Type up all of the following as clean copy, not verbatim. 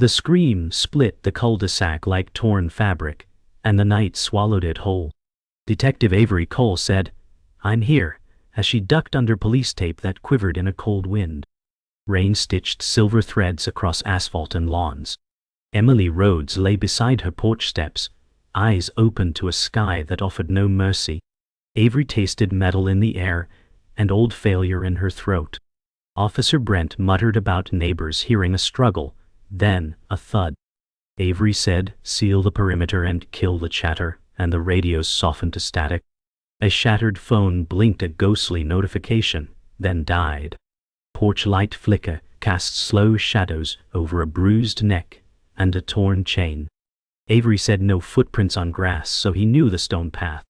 The scream split the cul-de-sac like torn fabric, and the night swallowed it whole. Detective Avery Cole said, "I'm here," as she ducked under police tape that quivered in a cold wind. Rain stitched silver threads across asphalt and lawns. Emily Rhodes lay beside her porch steps, eyes open to a sky that offered no mercy. Avery tasted metal in the air and old failure in her throat. Officer Brent muttered about neighbors hearing a struggle, then a thud. Avery said, "Seal the perimeter and kill the chatter," and the radios softened to static. A shattered phone blinked a ghostly notification, then died. Porch light flicker cast slow shadows over a bruised neck and a torn chain. Avery said no footprints on grass, so he knew the stone path.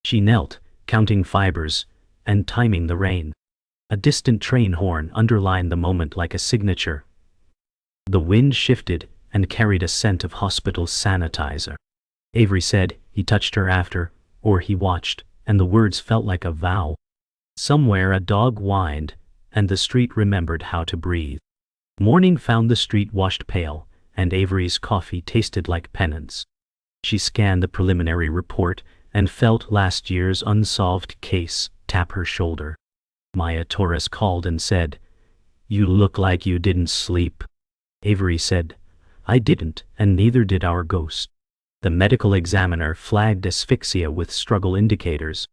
She knelt, counting fibers and timing the rain. A distant train horn underlined the moment like a signature. The wind shifted and carried a scent of hospital sanitizer. Avery said he touched her after, or he watched, and the words felt like a vow. Somewhere a dog whined, and the street remembered how to breathe. Morning found the street washed pale, and Avery's coffee tasted like penance. She scanned the preliminary report and felt last year's unsolved case tap her shoulder. Maya Torres called and said, "You look like you didn't sleep." Avery said, "I didn't, and neither did our ghost." The medical examiner flagged asphyxia with struggle indicators.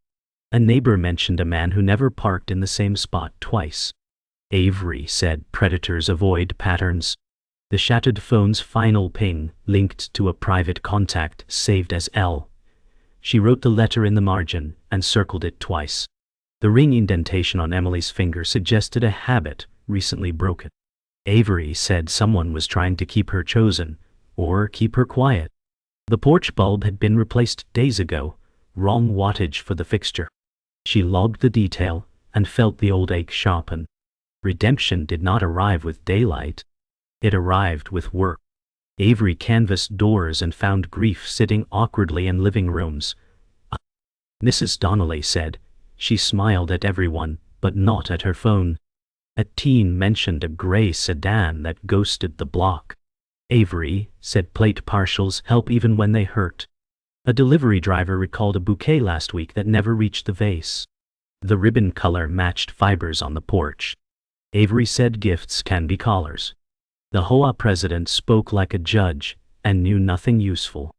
A neighbor mentioned a man who never parked in the same spot twice. Avery said predators avoid patterns. The shattered phone's final ping linked to a private contact saved as L. She wrote the letter in the margin and circled it twice. The ring indentation on Emily's finger suggested a habit recently broken. Avery said someone was trying to keep her chosen, or keep her quiet. The porch bulb had been replaced days ago, wrong wattage for the fixture. She logged the detail and felt the old ache sharpen. Redemption did not arrive with daylight. It arrived with work. Avery canvassed doors and found grief sitting awkwardly in living rooms. Mrs. Donnelly said. She smiled at everyone, but not at her phone. A teen mentioned a gray sedan that ghosted the block. Avery said plate partials help even when they hurt. A delivery driver recalled a bouquet last week that never reached the vase. The ribbon color matched fibers on the porch. Avery said gifts can be collars. The HOA president spoke like a judge and knew nothing useful.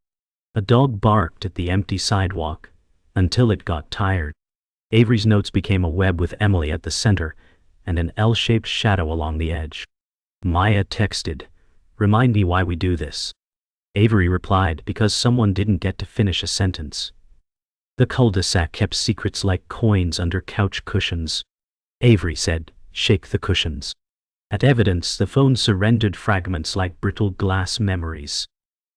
A dog barked at the empty sidewalk until it got tired. Avery's notes became a web with Emily at the center and an L-shaped shadow along the edge. Maya texted, "Remind me why we do this." Avery replied, "Because someone didn't get to finish a sentence." The cul-de-sac kept secrets like coins under couch cushions. Avery said, "Shake the cushions." At evidence, the phone surrendered fragments like brittle glass memories.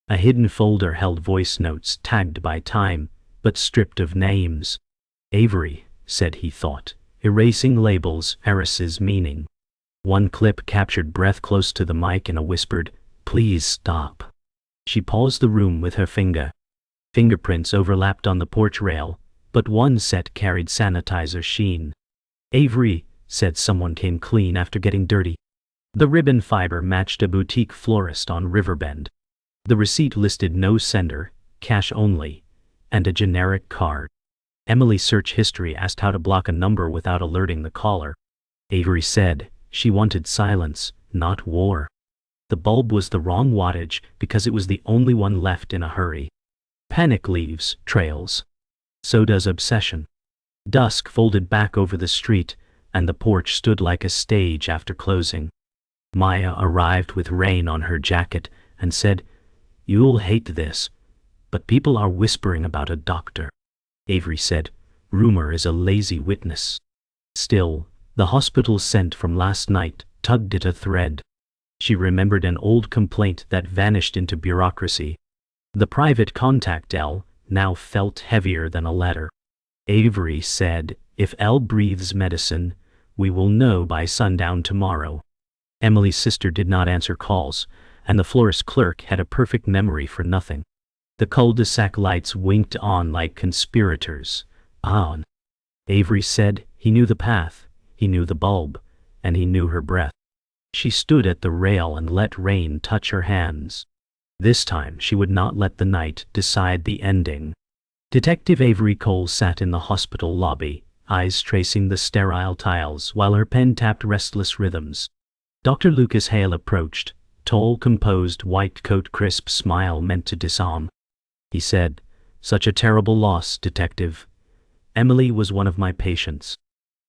A hidden folder held voice notes tagged by time, but stripped of names. Avery, said he thought, erasing labels erases meaning. One clip captured breath close to the mic in a whispered, "Please stop." She paused the room with her finger. Fingerprints overlapped on the porch rail, but one set carried sanitizer sheen. "Avery," said someone came clean after getting dirty. The ribbon fiber matched a boutique florist on Riverbend. The receipt listed no sender, cash only, and a generic card. Emily's search history asked how to block a number without alerting the caller. Avery said she wanted silence, not war. The bulb was the wrong wattage because it was the only one left in a hurry. Panic leaves trails. So does obsession. Dusk folded back over the street, and the porch stood like a stage after closing. Maya arrived with rain on her jacket and said, "You'll hate this, but people are whispering about a doctor." Avery said, "Rumor is a lazy witness." Still, the hospital scent from last night tugged at a thread. She remembered an old complaint that vanished into bureaucracy. The private contact L now felt heavier than a letter. Avery said, "If L breathes medicine, we will know by sundown tomorrow." Emily's sister did not answer calls, and the florist clerk had a perfect memory for nothing. The cul-de-sac lights winked on like conspirators. On. Avery said he knew the path, he knew the bulb, and he knew her breath. She stood at the rail and let rain touch her hands. This time she would not let the night decide the ending. Detective Avery Cole sat in the hospital lobby, eyes tracing the sterile tiles while her pen tapped restless rhythms. Dr. Lucas Hale approached, tall, composed, white coat, crisp smile meant to disarm. He said, "Such a terrible loss, Detective. Emily was one of my patients."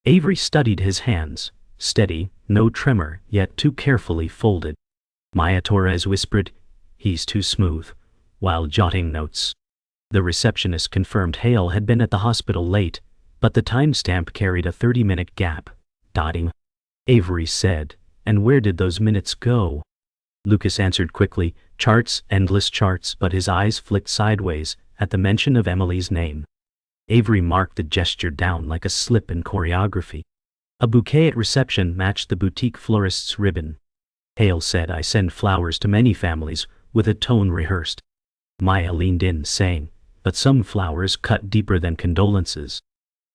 Avery studied his hands, steady, no tremor, yet too carefully folded. Maya Torres whispered, "He's too smooth," while jotting notes. The receptionist confirmed Hale had been at the hospital late, but the timestamp carried a 30-minute gap. Dotting. Avery said, "And where did those minutes go?" Lucas answered quickly, "Charts, endless charts," but his eyes flicked sideways at the mention of Emily's name. Avery marked the gesture down like a slip in choreography. A bouquet at reception matched the boutique florist's ribbon. Hale said, "I send flowers to many families," with a tone rehearsed. Maya leaned in, saying, "But some flowers cut deeper than condolences."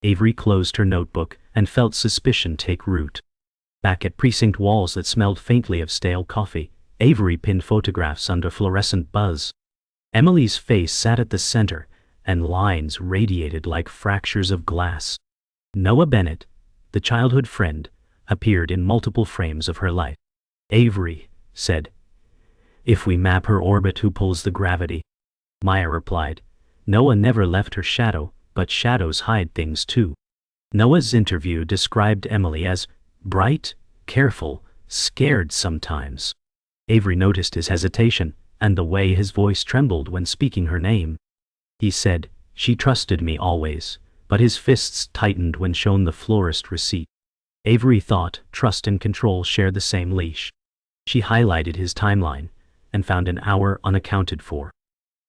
Avery closed her notebook and felt suspicion take root. Back at precinct walls that smelled faintly of stale coffee, Avery pinned photographs under fluorescent buzz. Emily's face sat at the center, and lines radiated like fractures of glass. Noah Bennett, the childhood friend, appeared in multiple frames of her life. Avery said, "If we map her orbit, who pulls the gravity?" Maya replied, "Noah never left her shadow, but shadows hide things too." Noah's interview described Emily as bright, careful, scared sometimes. Avery noticed his hesitation and the way his voice trembled when speaking her name. He said, "She trusted me always," but his fists tightened when shown the florist receipt. Avery thought trust and control share the same leash. She highlighted his timeline and found an hour unaccounted for.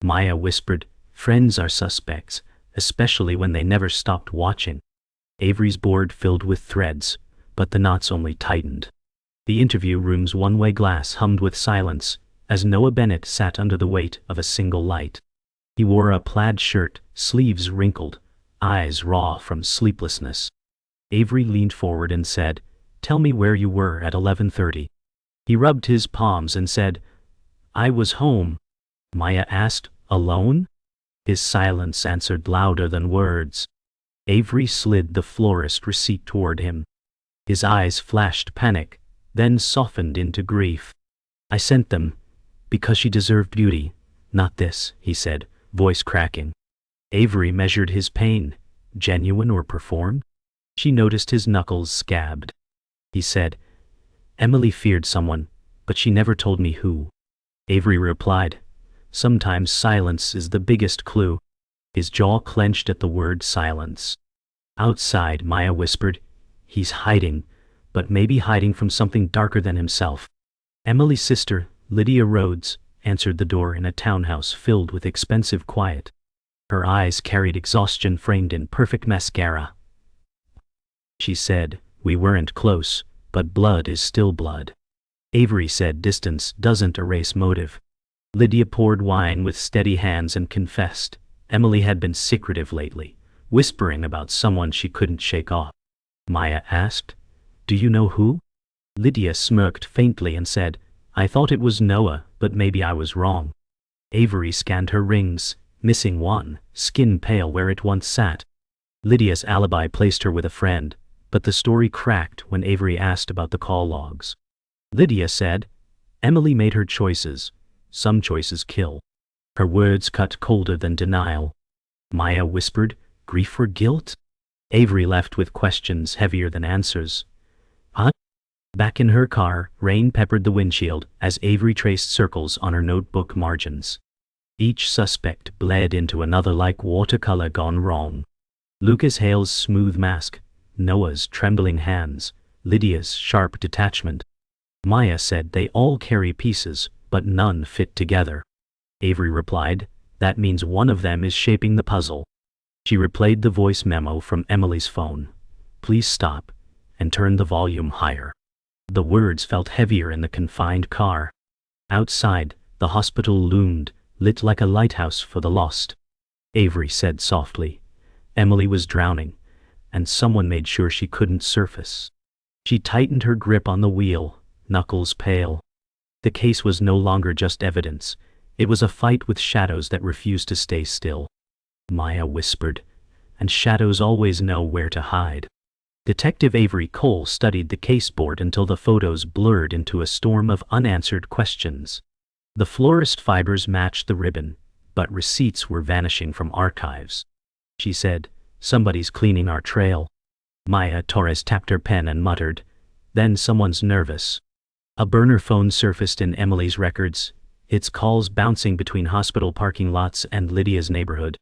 Maya whispered, "Friends are suspects, especially when they never stopped watching." Avery's board filled with threads, but the knots only tightened. The interview room's one-way glass hummed with silence as Noah Bennett sat under the weight of a single light. He wore a plaid shirt, sleeves wrinkled, eyes raw from sleeplessness. Avery leaned forward and said, "Tell me where you were at 11:30. He rubbed his palms and said, "I was home." Maya asked, "Alone?" His silence answered louder than words. Avery slid the florist receipt toward him. His eyes flashed panic, then softened into grief. "I sent them because she deserved beauty, not this," he said, voice cracking. Avery measured his pain, genuine or performed. She noticed his knuckles scabbed. He said, "Emily feared someone, but she never told me who." Avery replied, "Sometimes silence is the biggest clue." His jaw clenched at the word silence. Outside, Maya whispered, "He's hiding, but maybe hiding from something darker than himself." Emily's sister, Lydia Rhodes, answered the door in a townhouse filled with expensive quiet. Her eyes carried exhaustion framed in perfect mascara. She said, "We weren't close, but blood is still blood." Avery said, "Distance doesn't erase motive." Lydia poured wine with steady hands and confessed, Emily had been secretive lately, whispering about someone she couldn't shake off. Maya asked, "Do you know who?" Lydia smirked faintly and said, "I thought it was Noah, but maybe I was wrong." Avery scanned her rings, missing one, skin pale where it once sat. Lydia's alibi placed her with a friend, but the story cracked when Avery asked about the call logs. Lydia said, "Emily made her choices. Some choices kill." Her words cut colder than denial. Maya whispered, "Grief or guilt?" Avery left with questions heavier than answers. "Huh?" Back in her car, rain peppered the windshield as Avery traced circles on her notebook margins. Each suspect bled into another like watercolor gone wrong. Lucas Hale's smooth mask, Noah's trembling hands, Lydia's sharp detachment. Maya said they all carry pieces, but none fit together. Avery replied, "That means one of them is shaping the puzzle." She replayed the voice memo from Emily's phone. "Please stop," and turned the volume higher. The words felt heavier in the confined car. Outside, the hospital loomed, lit like a lighthouse for the lost. Avery said softly, "Emily was drowning, and someone made sure she couldn't surface." She tightened her grip on the wheel, knuckles pale. The case was no longer just evidence. It was a fight with shadows that refused to stay still. Maya whispered, and shadows always know where to hide. Detective Avery Cole studied the caseboard until the photos blurred into a storm of unanswered questions. The florist fibers matched the ribbon, but receipts were vanishing from archives. She said, "Somebody's cleaning our trail." Maya Torres tapped her pen and muttered, "Then someone's nervous." A burner phone surfaced in Emily's records, its calls bouncing between hospital parking lots and Lydia's neighborhood.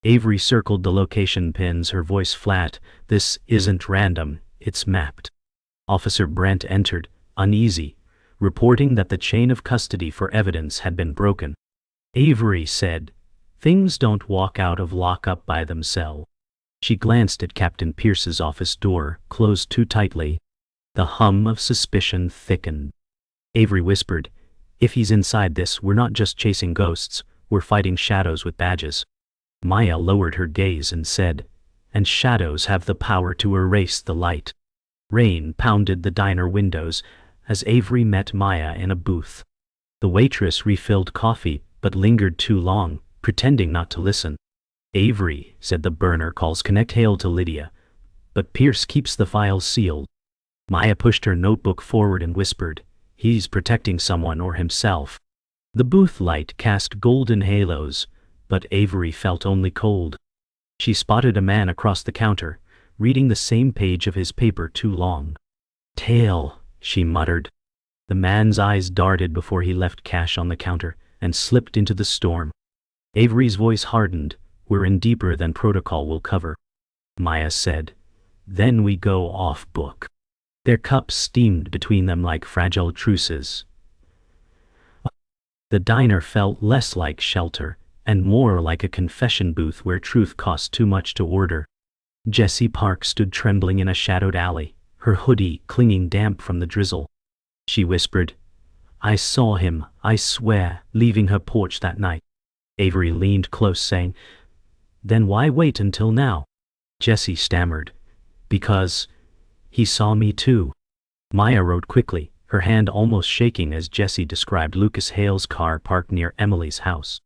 Avery circled the location pins, her voice flat. "This isn't random, it's mapped." Officer Brent entered, uneasy, reporting that the chain of custody for evidence had been broken. Avery said, "Things don't walk out of lockup by themselves." She glanced at Captain Pierce's office door, closed too tightly. The hum of suspicion thickened. Avery whispered, "If he's inside this, we're not just chasing ghosts, we're fighting shadows with badges." Maya lowered her gaze and said, "And shadows have the power to erase the light." Rain pounded the diner windows as Avery met Maya in a booth. The waitress refilled coffee but lingered too long, pretending not to listen. "Avery," said the burner calls connect hail to Lydia, "but Pierce keeps the files sealed." Maya pushed her notebook forward and whispered, "He's protecting someone or himself." The booth light cast golden halos, but Avery felt only cold. She spotted a man across the counter, reading the same page of his paper too long. "Tail," she muttered. The man's eyes darted before he left cash on the counter and slipped into the storm. Avery's voice hardened, "We're in deeper than protocol will cover." Maya said, "Then we go off book." Their cups steamed between them like fragile truces. The diner felt less like shelter and more like a confession booth where truth cost too much to order. Jessie Park stood trembling in a shadowed alley, her hoodie clinging damp from the drizzle. She whispered, "I saw him, I swear," leaving her porch that night. Avery leaned close, saying, "Then why wait until now?" Jessie stammered, "Because he saw me too." Maya wrote quickly, her hand almost shaking as Jessie described Lucas Hale's car parked near Emily's house.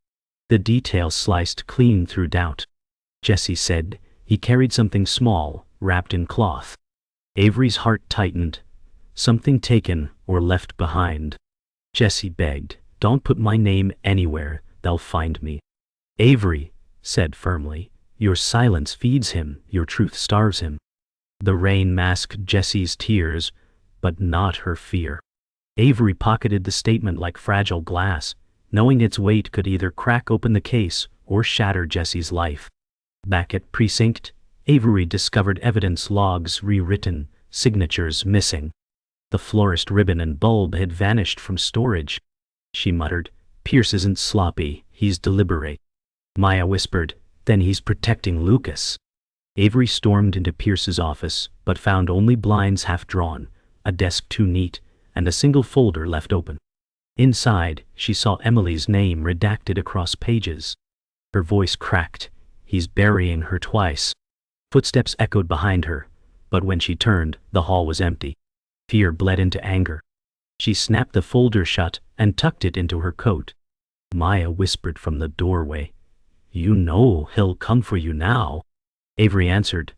The details sliced clean through doubt. Jessie said, "He carried something small, wrapped in cloth." Avery's heart tightened. Something taken or left behind. Jessie begged, "Don't put my name anywhere, they'll find me." Avery said firmly, "Your silence feeds him, your truth starves him." The rain masked Jessie's tears, but not her fear. Avery pocketed the statement like fragile glass, knowing its weight could either crack open the case or shatter Jessie's life. Back at precinct, Avery discovered evidence logs rewritten, signatures missing. The florist ribbon and bulb had vanished from storage. She muttered, "Pierce isn't sloppy, he's deliberate." Maya whispered, "Then he's protecting Lucas." Avery stormed into Pierce's office, but found only blinds half drawn, a desk too neat, and a single folder left open. Inside, she saw Emily's name redacted across pages. Her voice cracked, "He's burying her twice." Footsteps echoed behind her, but when she turned, the hall was empty. Fear bled into anger. She snapped the folder shut and tucked it into her coat. Maya whispered from the doorway, "You know he'll come for you now." Avery answered,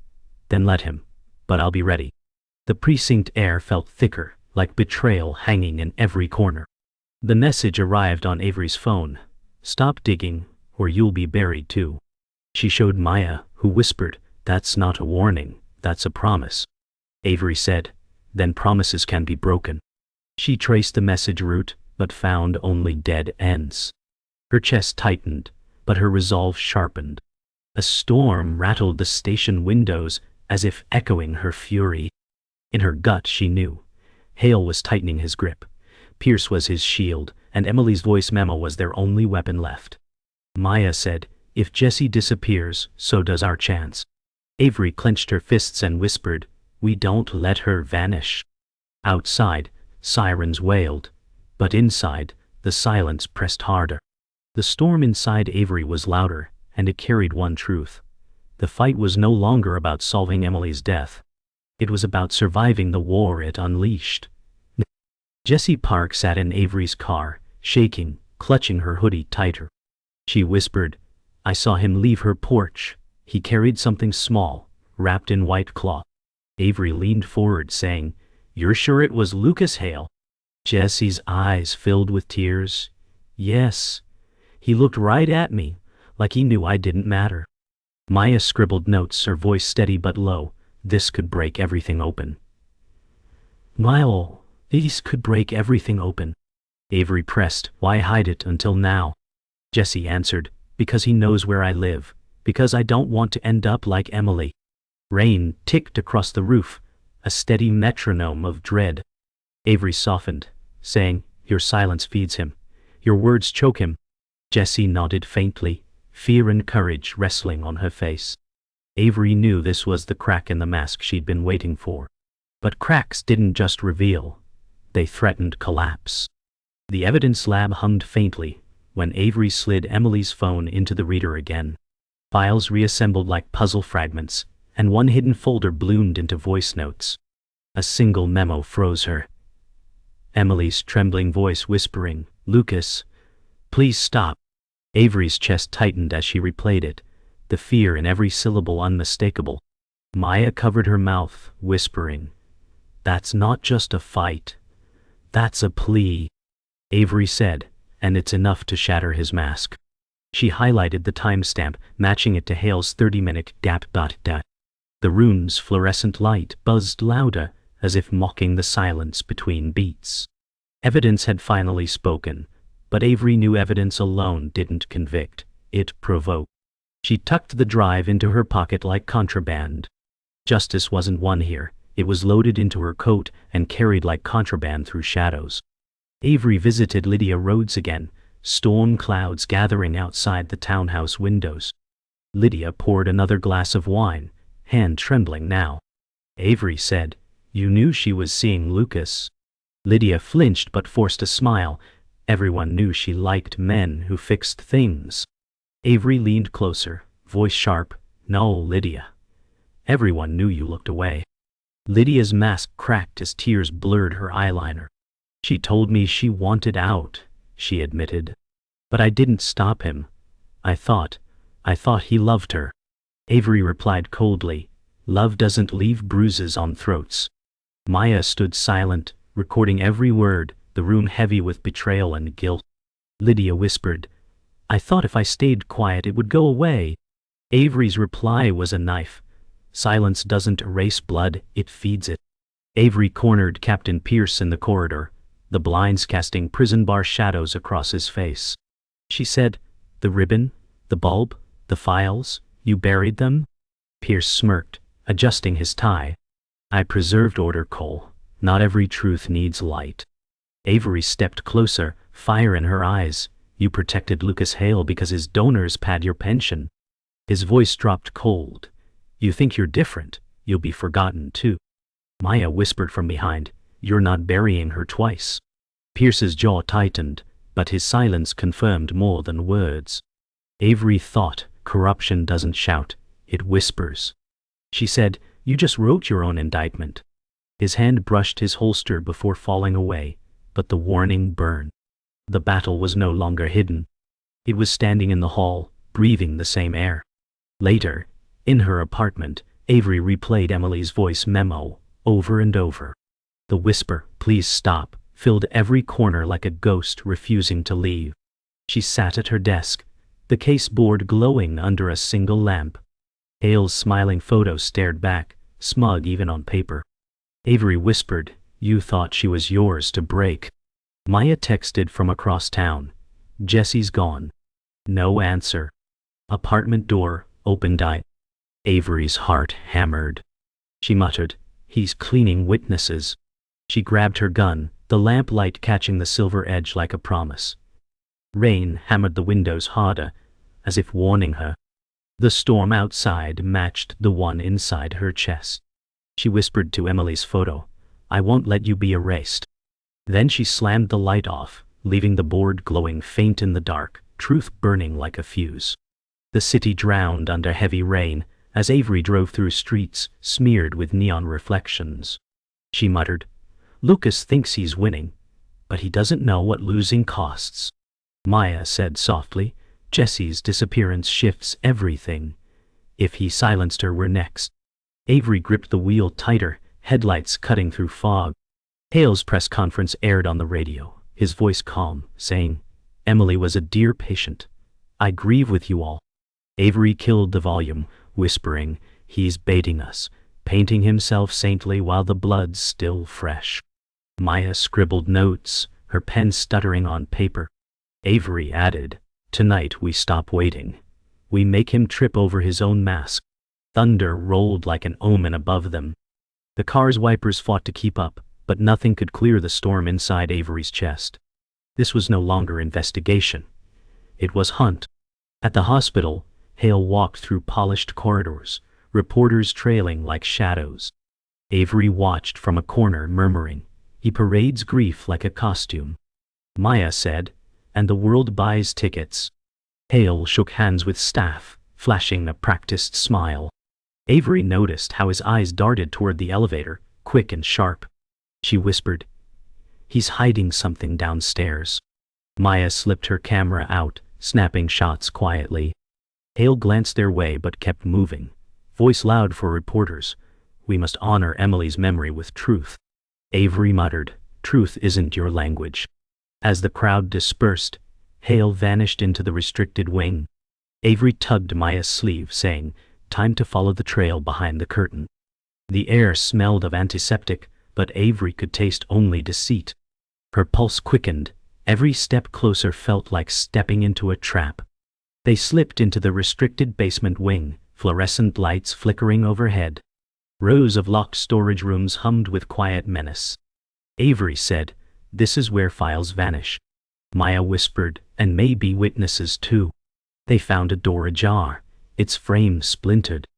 "Then let him, but I'll be ready." The precinct air felt thicker, like betrayal hanging in every corner. The message arrived on Avery's phone, "Stop digging, or you'll be buried too." She showed Maya, who whispered, "That's not a warning, that's a promise." Avery said, "Then promises can be broken." She traced the message route, but found only dead ends. Her chest tightened, but her resolve sharpened. A storm rattled the station windows as if echoing her fury. In her gut she knew. Hale was tightening his grip. Pierce was his shield, and Emily's voice memo was their only weapon left. Maya said, "If Jessie disappears, so does our chance." Avery clenched her fists and whispered, "We don't let her vanish." Outside, sirens wailed, but inside, the silence pressed harder. The storm inside Avery was louder, and it carried one truth. The fight was no longer about solving Emily's death. It was about surviving the war it unleashed. Jessie Park sat in Avery's car, shaking, clutching her hoodie tighter. She whispered, "I saw him leave her porch. He carried something small, wrapped in white cloth." Avery leaned forward, saying, "You're sure it was Lucas Hale?" Jessie's eyes filled with tears. "Yes. He looked right at me, like he knew I didn't matter." Maya scribbled notes, her voice steady but low. "This could break everything open." "Maya, this could break everything open." Avery pressed, "Why hide it until now?" Jessie answered, "Because he knows where I live. Because I don't want to end up like Emily." Rain ticked across the roof, a steady metronome of dread. Avery softened, saying, "Your silence feeds him. Your words choke him." Jessie nodded faintly, fear and courage wrestling on her face. Avery knew this was the crack in the mask she'd been waiting for. But cracks didn't just reveal, they threatened collapse. The evidence lab hummed faintly when Avery slid Emily's phone into the reader again. Files reassembled like puzzle fragments, and one hidden folder bloomed into voice notes. A single memo froze her. Emily's trembling voice whispering, "Lucas, please stop." Avery's chest tightened as she replayed it, the fear in every syllable unmistakable. Maya covered her mouth, whispering, "That's not just a fight. That's a plea." Avery said, "And it's enough to shatter his mask." She highlighted the timestamp, matching it to Hale's 30-minute dap. The room's fluorescent light buzzed louder, as if mocking the silence between beats. Evidence had finally spoken, but Avery knew evidence alone didn't convict, it provoked. She tucked the drive into her pocket like contraband. Justice wasn't won here, it was loaded into her coat and carried like contraband through shadows. Avery visited Lydia Rhodes again, storm clouds gathering outside the townhouse windows. Lydia poured another glass of wine, hand trembling now. Avery said, "You knew she was seeing Lucas." Lydia flinched but forced a smile. Everyone knew she liked men who fixed things. Avery leaned closer, voice sharp, "No, Lydia. Everyone knew you looked away." Lydia's mask cracked as tears blurred her eyeliner. "She told me she wanted out," she admitted. "But I didn't stop him. I thought he loved her." Avery replied coldly, "Love doesn't leave bruises on throats." Maya stood silent, recording every word, the room heavy with betrayal and guilt. Lydia whispered, "I thought if I stayed quiet it would go away." Avery's reply was a knife. "Silence doesn't erase blood, it feeds it." Avery cornered Captain Pierce in the corridor, the blinds casting prison bar shadows across his face. She said, "The ribbon, the bulb, the files, you buried them?" Pierce smirked, adjusting his tie. "I preserved order, Cole. Not every truth needs light." Avery stepped closer, fire in her eyes. "You protected Lucas Hale because his donors pad your pension." His voice dropped cold. "You think you're different, you'll be forgotten too." Maya whispered from behind, "You're not burying her twice." Pierce's jaw tightened, but his silence confirmed more than words. Avery thought, corruption doesn't shout, it whispers. She said, "You just wrote your own indictment." His hand brushed his holster before falling away, but the warning burned. The battle was no longer hidden. It was standing in the hall, breathing the same air. Later, in her apartment, Avery replayed Emily's voice memo, over and over. The whisper, "Please stop," filled every corner like a ghost refusing to leave. She sat at her desk, the caseboard glowing under a single lamp. Hale's smiling photo stared back, smug even on paper. Avery whispered, "You thought she was yours to break." Maya texted from across town, "Jessie's gone." No answer. Apartment door opened. Avery's heart hammered. She muttered, "He's cleaning witnesses." She grabbed her gun, the lamplight catching the silver edge like a promise. Rain hammered the windows harder, as if warning her. The storm outside matched the one inside her chest. She whispered to Emily's photo, "I won't let you be erased." Then she slammed the light off, leaving the board glowing faint in the dark, truth burning like a fuse. The city drowned under heavy rain as Avery drove through streets smeared with neon reflections. She muttered, "Lucas thinks he's winning, But he doesn't know what losing costs. Maya said softly. Jesse's disappearance shifts everything. If he silenced her, we're next. Avery gripped the wheel tighter, headlights cutting through fog. Hale's press conference aired on the radio, his voice calm, saying, Emily was a dear patient. I grieve with you all. Avery killed the volume, whispering, he's baiting us, painting himself saintly while the blood's still fresh. Maya scribbled notes, her pen stuttering on paper. Avery added, tonight we stop waiting. We make him trip over his own mask. Thunder rolled like an omen above them. The car's wipers fought to keep up, but nothing could clear the storm inside Avery's chest. This was no longer investigation. It was hunt. At the hospital, Hale walked through polished corridors, reporters trailing like shadows. Avery watched from a corner, murmuring, he parades grief like a costume. Maya said, and the world buys tickets. Hale shook hands with staff, flashing a practiced smile. Avery noticed how his eyes darted toward the elevator, quick and sharp. She whispered, he's hiding something downstairs. Maya slipped her camera out, snapping shots quietly. Hale glanced their way but kept moving, voice loud for reporters. We must honor Emily's memory with truth. Avery muttered, truth isn't your language. As the crowd dispersed, Hale vanished into the restricted wing. Avery tugged Maya's sleeve, saying, time to follow the trail behind the curtain. The air smelled of antiseptic, but Avery could taste only deceit. Her pulse quickened. Every step closer felt like stepping into a trap. They slipped into the restricted basement wing, fluorescent lights flickering overhead. Rows of locked storage rooms hummed with quiet menace. Avery said, this is where files vanish. Maya whispered, and maybe witnesses too. They found a door ajar, its frame splintered.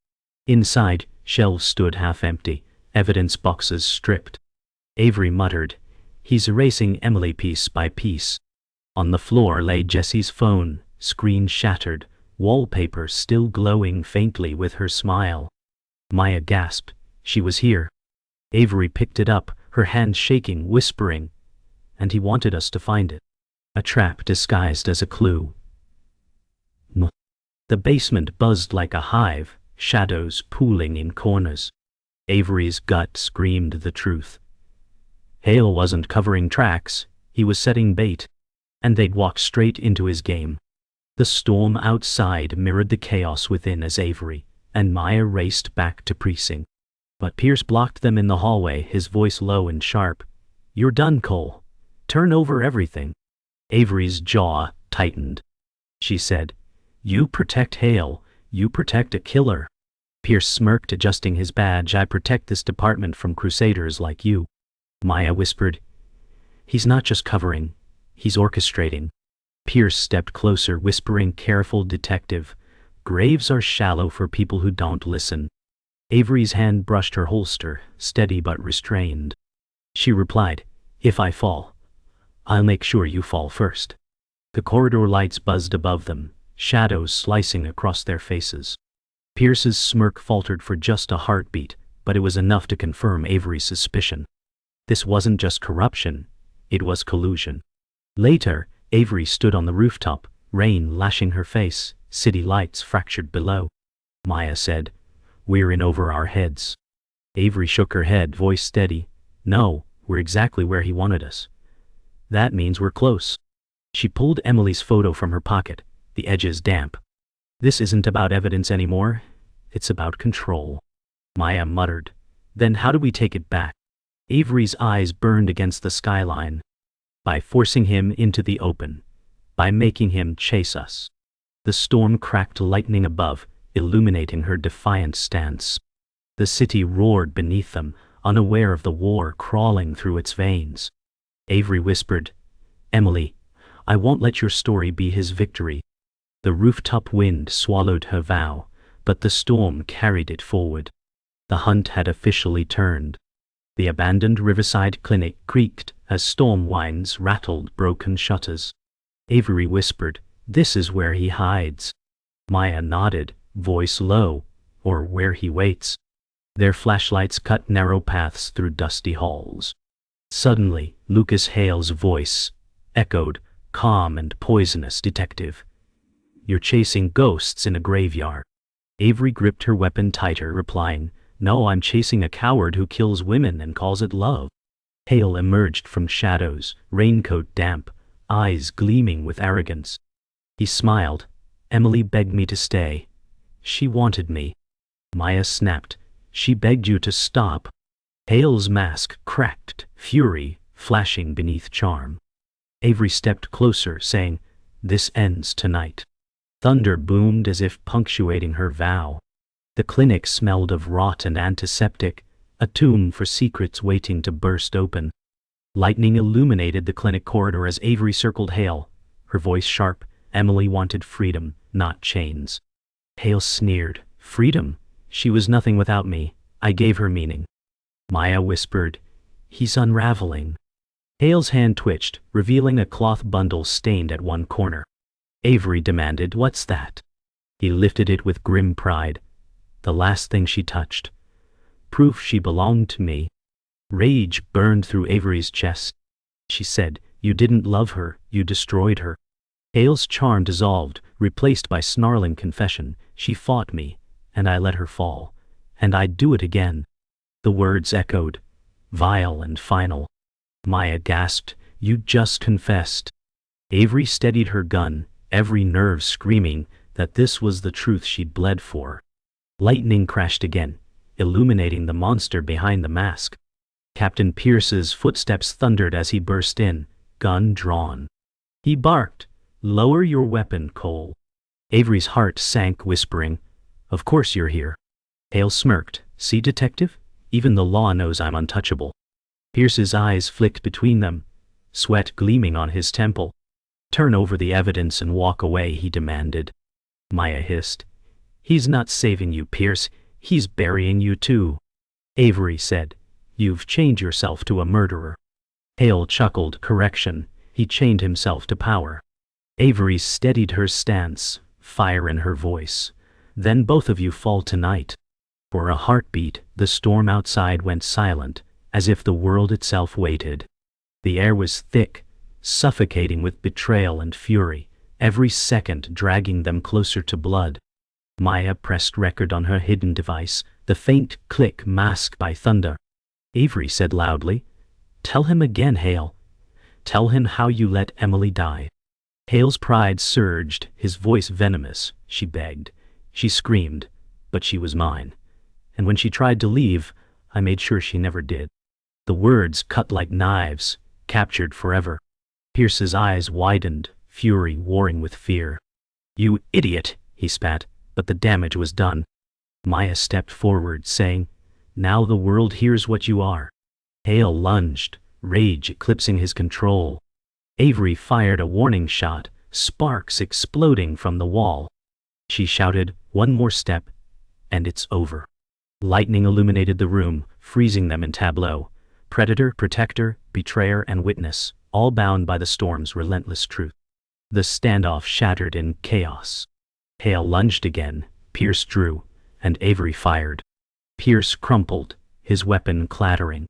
Inside, shelves stood half empty, evidence boxes stripped. Avery muttered, he's erasing Emily piece by piece. On the floor lay Jesse's phone, screen shattered, wallpaper still glowing faintly with her smile. Maya gasped, she was here. Avery picked it up, her hand shaking, whispering, and he wanted us to find it. A trap disguised as a clue. The basement buzzed like a hive, shadows pooling in corners. Avery's gut screamed the truth. Hale wasn't covering tracks, he was setting bait, and they'd walk straight into his game. The storm outside mirrored the chaos within as Avery and Maya raced back to precinct. But Pierce blocked them in the hallway, his voice low and sharp. You're done, Cole. Turn over everything. Avery's jaw tightened. She said, you protect Hale, you protect a killer. Pierce smirked, adjusting his badge. I protect this department from crusaders like you. Maya whispered, he's not just covering, he's orchestrating. Pierce stepped closer, whispering, careful detective, graves are shallow for people who don't listen. Avery's hand brushed her holster, steady but restrained. She replied, if I fall, I'll make sure you fall first. The corridor lights buzzed above them, shadows slicing across their faces. Pierce's smirk faltered for just a heartbeat, but it was enough to confirm Avery's suspicion. This wasn't just corruption, it was collusion. Later, Avery stood on the rooftop, rain lashing her face, city lights fractured below. Maya said, we're in over our heads. Avery shook her head, voice steady. No, we're exactly where he wanted us. That means we're close. She pulled Emily's photo from her pocket, the edges damp. This isn't about evidence anymore, it's about control. Maya muttered, then how do we take it back? Avery's eyes burned against the skyline. By forcing him into the open. By making him chase us. The storm cracked lightning above, illuminating her defiant stance. The city roared beneath them, unaware of the war crawling through its veins. Avery whispered, Emily, I won't let your story be his victory. The rooftop wind swallowed her vow, but the storm carried it forward. The hunt had officially turned. The abandoned riverside clinic creaked as storm winds rattled broken shutters. Avery whispered, this is where he hides. Maya nodded, voice low, or where he waits. Their flashlights cut narrow paths through dusty halls. Suddenly, Lucas Hale's voice echoed, calm and poisonous. "Detective, you're chasing ghosts in a graveyard." Avery gripped her weapon tighter, replying, "No, I'm chasing a coward who kills women and calls it love." Hale emerged from shadows, raincoat damp, eyes gleaming with arrogance. He smiled. "Emily begged me to stay. She wanted me." Maya snapped. "She begged you to stop." Hale's mask cracked, fury flashing beneath charm. Avery stepped closer, saying, "This ends tonight." Thunder boomed as if punctuating her vow. The clinic smelled of rot and antiseptic, a tomb for secrets waiting to burst open. Lightning illuminated the clinic corridor as Avery circled Hale, her voice sharp. Emily wanted freedom, not chains. Hale sneered. "Freedom? She was nothing without me. I gave her meaning." Maya whispered, "He's unraveling." Hale's hand twitched, revealing a cloth bundle stained at one corner. Avery demanded, "What's that?" He lifted it with grim pride. The last thing she touched. Proof she belonged to me. Rage burned through Avery's chest. She said, "You didn't love her, you destroyed her." Hale's charm dissolved, replaced by snarling confession. "She fought me, and I let her fall. And I'd do it again." The words echoed, vile and final. Maya gasped, "You just confessed." Avery steadied her gun, every nerve screaming that this was the truth she'd bled for. Lightning crashed again, illuminating the monster behind the mask. Captain Pierce's footsteps thundered as he burst in, gun drawn. He barked, "Lower your weapon, Cole." Avery's heart sank, whispering, "Of course you're here." Hale smirked, "See, detective? Even the law knows I'm untouchable." Pierce's eyes flicked between them, sweat gleaming on his temple. "Turn over the evidence and walk away," he demanded. Maya hissed, "He's not saving you, Pierce. He's burying you too." Avery said, "You've chained yourself to a murderer." Hale chuckled, "Correction, he chained himself to power." Avery steadied her stance, fire in her voice. "Then both of you fall tonight." For a heartbeat, the storm outside went silent, as if the world itself waited. The air was thick, suffocating with betrayal and fury, every second dragging them closer to blood. Maya pressed record on her hidden device, the faint click masked by thunder. Avery said loudly, "Tell him again, Hale. Tell him how you let Emily die." Hale's pride surged, his voice venomous. She begged. She screamed, but she was mine. And when she tried to leave, I made sure she never did. The words cut like knives, captured forever. Pierce's eyes widened, fury warring with fear. "You idiot," he spat, but the damage was done. Maya stepped forward, saying, "Now the world hears what you are." Hale lunged, rage eclipsing his control. Avery fired a warning shot, sparks exploding from the wall. She shouted, "One more step, and it's over." Lightning illuminated the room, freezing them in tableau. Predator, protector, betrayer, and witness, all bound by the storm's relentless truth. The standoff shattered in chaos. Hale lunged again, Pierce drew, and Avery fired. Pierce crumpled, his weapon clattering.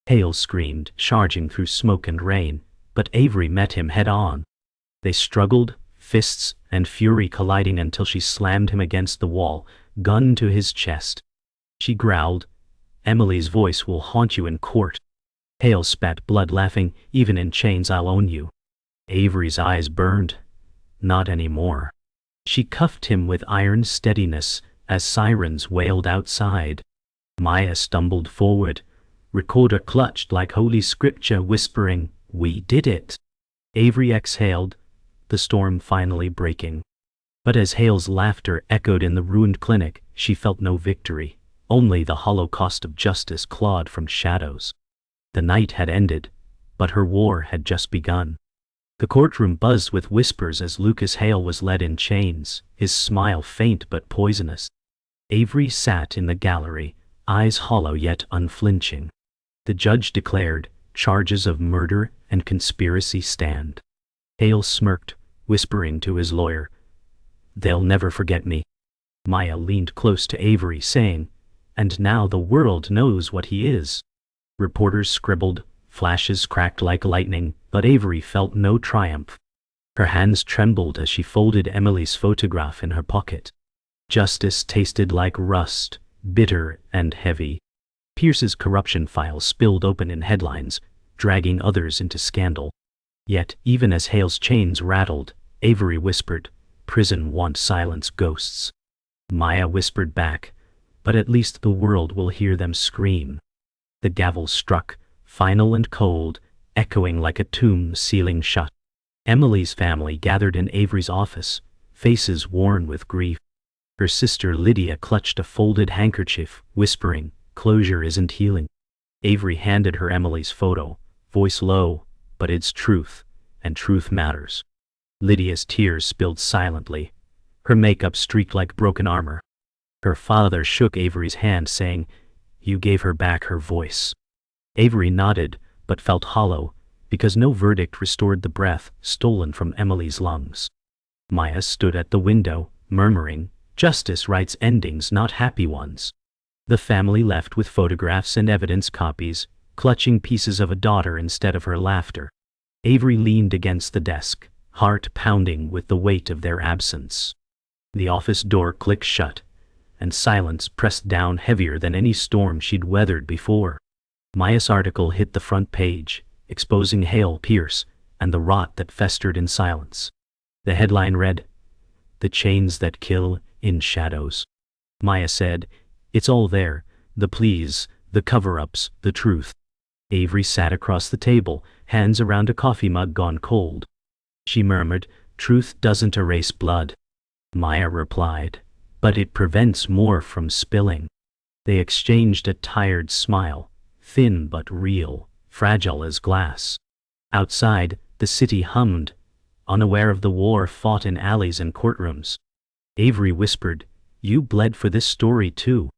Hale screamed, charging through smoke and rain, but Avery met him head-on. They struggled, fists and fury colliding until she slammed him against the wall, gun to his chest. She growled, "Emily's voice will haunt you in court." Hale spat blood, laughing, "Even in chains I'll own you." Avery's eyes burned. Not anymore. She cuffed him with iron steadiness as sirens wailed outside. Maya stumbled forward, recorder clutched like holy scripture, whispering, "We did it." Avery exhaled, the storm finally breaking. But as Hale's laughter echoed in the ruined clinic, she felt no victory. Only the hollow cost of justice clawed from shadows. The night had ended, but her war had just begun. The courtroom buzzed with whispers as Lucas Hale was led in chains, his smile faint but poisonous. Avery sat in the gallery, eyes hollow yet unflinching. The judge declared, "Charges of murder and conspiracy stand." Hale smirked, whispering to his lawyer, "They'll never forget me." Maya leaned close to Avery, saying, "And now the world knows what he is." Reporters scribbled, Flashes cracked like lightning, but Avery felt no triumph. Her hands trembled as she folded Emily's photograph in her pocket. Justice tasted like rust, bitter and heavy. Pierce's corruption files spilled open in headlines, dragging others into scandal. Yet, even as Hale's chains rattled, Avery whispered, "Prison wants silence, ghosts." Maya whispered back, "But at least the world will hear them scream." The gavel struck, final and cold, echoing like a tomb sealing shut. Emily's family gathered in Avery's office, faces worn with grief. Her sister Lydia clutched a folded handkerchief, whispering, "Closure isn't healing." Avery handed her Emily's photo, voice low, "But it's truth, and truth matters." Lydia's tears spilled silently. Her makeup streaked like broken armor. Her father shook Avery's hand, saying, "You gave her back her voice." Avery nodded, but felt hollow, because no verdict restored the breath stolen from Emily's lungs. Maya stood at the window, murmuring, "Justice writes endings, not happy ones." The family left with photographs and evidence copies, clutching pieces of a daughter instead of her laughter. Avery leaned against the desk, heart pounding with the weight of their absence. The office door clicked shut, and silence pressed down heavier than any storm she'd weathered before. Maya's article hit the front page, exposing Hale Pierce and the rot that festered in silence. The headline read, "The Chains That Kill in Shadows." Maya said, "It's all there, the pleas, the cover-ups, the truth." Avery sat across the table, hands around a coffee mug gone cold. She murmured, "Truth doesn't erase blood." Maya replied, "But it prevents more from spilling." They exchanged a tired smile, thin but real, fragile as glass. Outside, the city hummed, unaware of the war fought in alleys and courtrooms. Avery whispered, "You bled for this story too."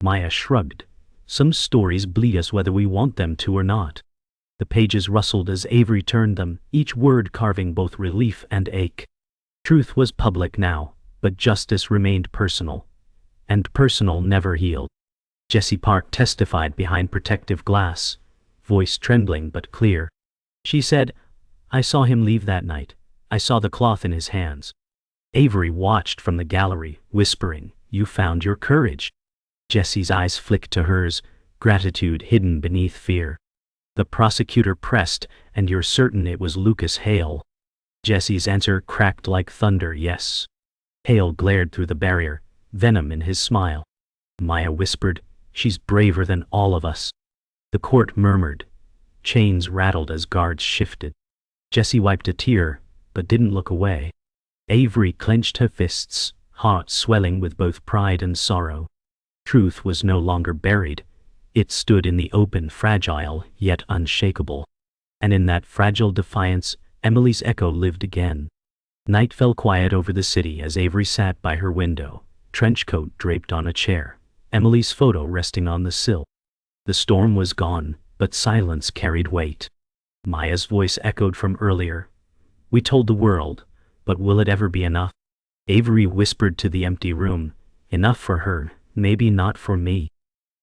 Maya shrugged. "Some stories bleed us whether we want them to or not." The pages rustled as Avery turned them, each word carving both relief and ache. Truth was public now, but justice remained personal. And personal never healed. Jesse Park testified behind protective glass, voice trembling but clear. She said, "I saw him leave that night. I saw the cloth in his hands." Avery watched from the gallery, whispering, "You found your courage." Jesse's eyes flicked to hers, gratitude hidden beneath fear. The prosecutor pressed, "And you're certain it was Lucas Hale?" Jesse's answer cracked like thunder, "Yes." Hale glared through the barrier, venom in his smile. Maya whispered, "She's braver than all of us." The court murmured. Chains rattled as guards shifted. Jesse wiped a tear, but didn't look away. Avery clenched her fists, heart swelling with both pride and sorrow. Truth was no longer buried. It stood in the open, fragile, yet unshakable. And in that fragile defiance, Emily's echo lived again. Night fell quiet over the city as Avery sat by her window, trench coat draped on a chair, Emily's photo resting on the sill. The storm was gone, but silence carried weight. Maya's voice echoed from earlier. "We told the world, but will it ever be enough?" Avery whispered to the empty room, "Enough for her, maybe not for me."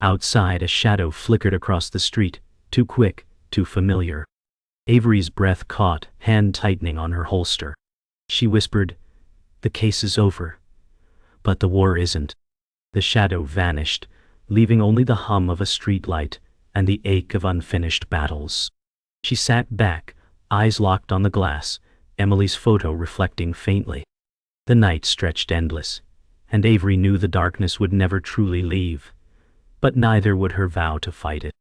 Outside, a shadow flickered across the street, too quick, too familiar. Avery's breath caught, hand tightening on her holster. She whispered, "The case is over. But the war isn't." The shadow vanished, leaving only the hum of a streetlight and the ache of unfinished battles. She sat back, eyes locked on the glass, Emily's photo reflecting faintly. The night stretched endless, and Avery knew the darkness would never truly leave. But neither would her vow to fight it.